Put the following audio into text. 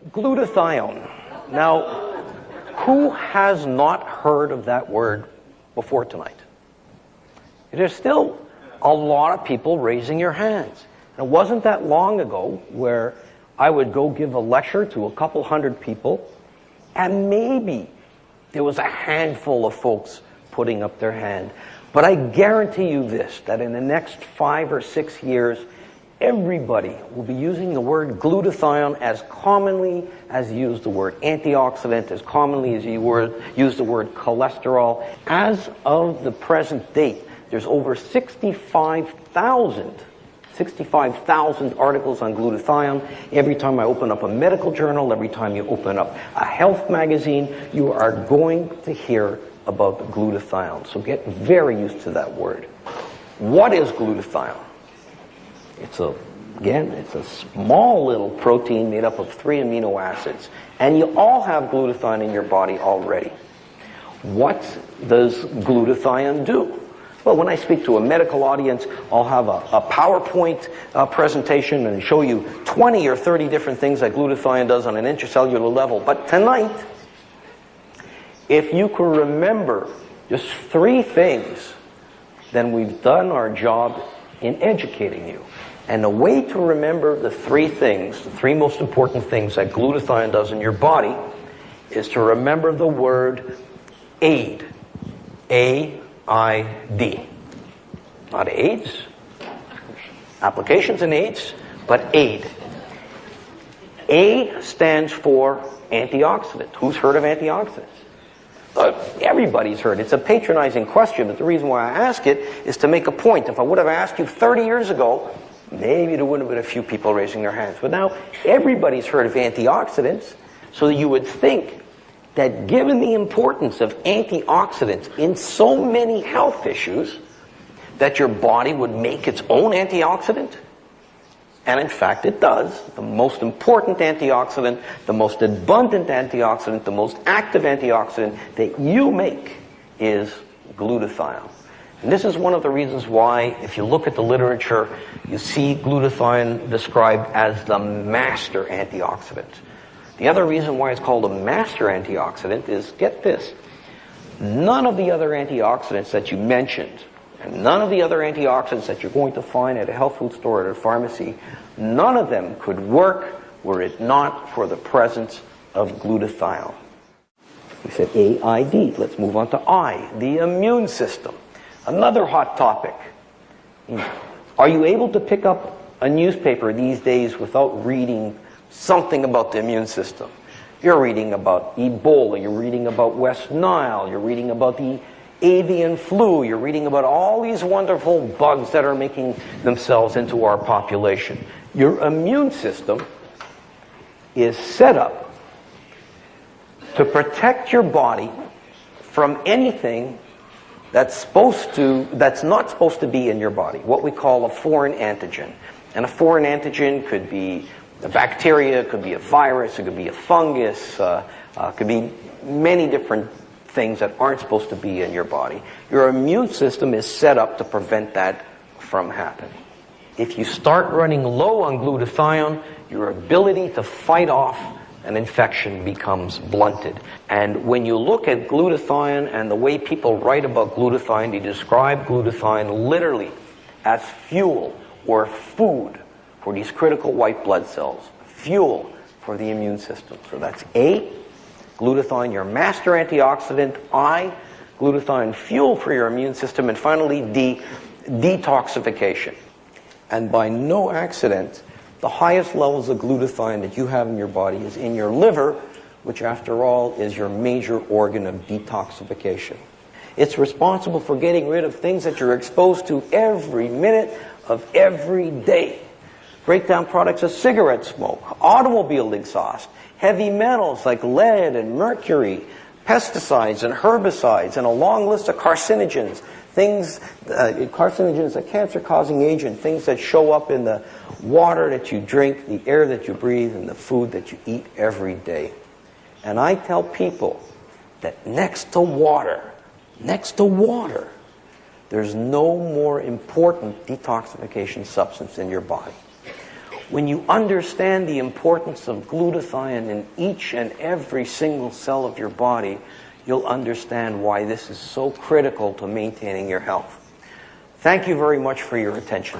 Glutathione. Now, who has not heard of that word before tonight? There's still a lot of people raising your hands. And it wasn't that long ago where I would go give a lecture to a couple hundred people, and maybe there was a handful of folks putting up their hand. But I guarantee you this, that in the next 5 or 6 years, everybody will be using the word glutathione as commonly as you use the word antioxidant, as commonly as you use the word cholesterol. As of the present date, there's over 65,000 articles on glutathione. Every time I open up a medical journal, every time you open up a health magazine, you are going to hear about glutathione. So get very used to that word. What is glutathione? It's a small little protein made up of 3 amino acids. And you all have glutathione in your body already. What does glutathione do? Well, when I speak to a medical audience, I'll have a PowerPoint presentation and show you 20 or 30 different things that glutathione does on an intracellular level. But tonight, if you can remember just 3 things, then we've done our job in educating you. And the way to remember the 3 things, the 3 most important things that glutathione does in your body, is to remember the word AID. A-I-D. Not AIDS, applications in AIDS, but AID. A stands for antioxidant. Who's heard of antioxidants? Everybody's heard. It's a patronizing question, but the reason why I ask it is to make a point. If I would have asked you 30 years ago, maybe there wouldn't have been a few people raising their hands. But now everybody's heard of antioxidants, so you would think that given the importance of antioxidants in so many health issues, that your body would make its own antioxidant. And in fact it does. The most important antioxidant, the most abundant antioxidant, the most active antioxidant that you make is glutathione. And this is one of the reasons why, if you look at the literature, you see glutathione described as the master antioxidant. The other reason why it's called a master antioxidant is, get this, none of the other antioxidants that you mentioned, and none of the other antioxidants that you're going to find at a health food store or at a pharmacy, none of them could work were it not for the presence of glutathione. We said AID. Let's move on to I, the immune system. Another hot topic. Are you able to pick up a newspaper these days without reading something about the immune system? You're reading about Ebola, you're reading about West Nile, you're reading about the avian flu, you're reading about all these wonderful bugs that are making themselves into our population. Your immune system is set up to protect your body from anything that's not supposed to be in your body, what we call a foreign antigen. And a foreign antigen could be a bacteria, it could be a virus, it could be a fungus, could be many different things that aren't supposed to be in your body. Your immune system is set up to prevent that from happening. If you start running low on glutathione, your ability to fight off an infection becomes blunted. And when you look at glutathione and the way people write about glutathione, they describe glutathione literally as fuel or food for these critical white blood cells. Fuel for the immune system. So that's A, glutathione, your master antioxidant. I, glutathione, fuel for your immune system. And finally, D, detoxification. And by no accident, the highest levels of glutathione that you have in your body is in your liver, which after all is your major organ of detoxification. It's responsible for getting rid of things that you're exposed to every minute of every day. Breakdown products of cigarette smoke, automobile exhaust, heavy metals like lead and mercury, pesticides and herbicides, and a long list of carcinogens. Carcinogens, a cancer-causing agent, things that show up in the water that you drink, the air that you breathe, and the food that you eat every day. And I tell people that next to water, there's no more important detoxification substance in your body. When you understand the importance of glutathione in each and every single cell of your body, you'll understand why this is so critical to maintaining your health. Thank you very much for your attention.